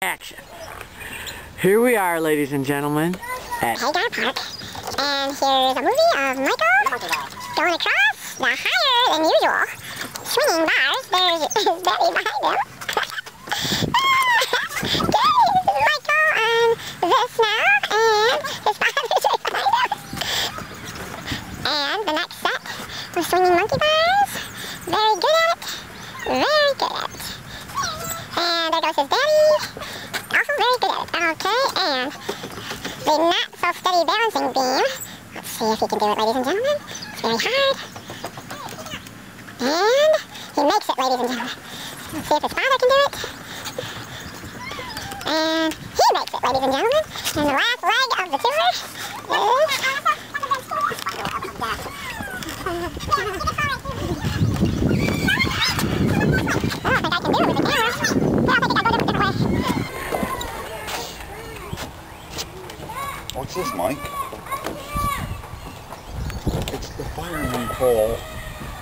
Action. Here we are, ladies and gentlemen, at Hagar Park. And here's a movie of Michael going across the higher than usual swinging bars. There's Betty behind him. There's Michael on this now, and his father's right behind him. And the next set was swinging monkey bars. Very good at it. Very good at it. And there goes his daddy. Also very good at it. Okay, and the not-so-steady balancing beam. Let's see if he can do it, ladies and gentlemen. It's very hard. And he makes it, ladies and gentlemen. Let's see if his father can do it. And he makes it, ladies and gentlemen. And the last leg of the tour is... I don't think I can do it with the camera. I think I go a different way. What's this, Mike? It's the fireman pole.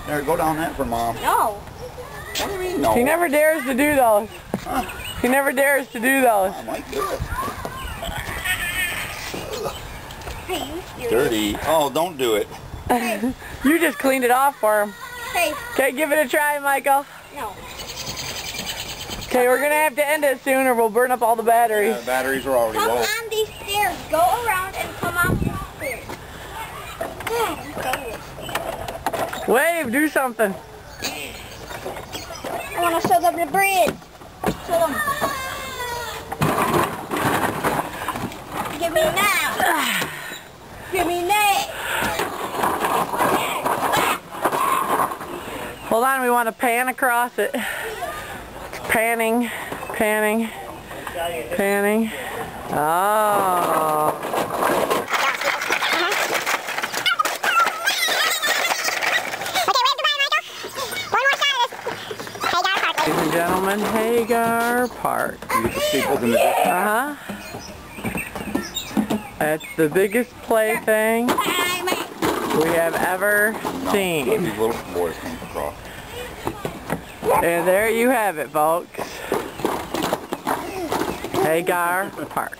There, go down that for Mom. No. What do you mean, no? He never dares to do those. Huh? He never dares to do those. Oh, Mike, do it. Hey, you. Dirty. Oh, don't do it. You just cleaned it off for him. Hey, Okay, give it a try, Michael. no. Okay, we're gonna have to end it soon or we'll burn up all the batteries. The batteries are already Come low. on these stairs. Go around and come off these stairs. Wave, do something. I want to show them the bridge. Show them. Give me now. Give me now. Hold on, we want to pan across it. Panning, panning, panning. Oh. Ladies and gentlemen, Hagar Park. You get the steeples in the distance. Uh-huh. That's the biggest plaything we have ever seen. These little boys come across. And there you have it, folks. Hagar Park.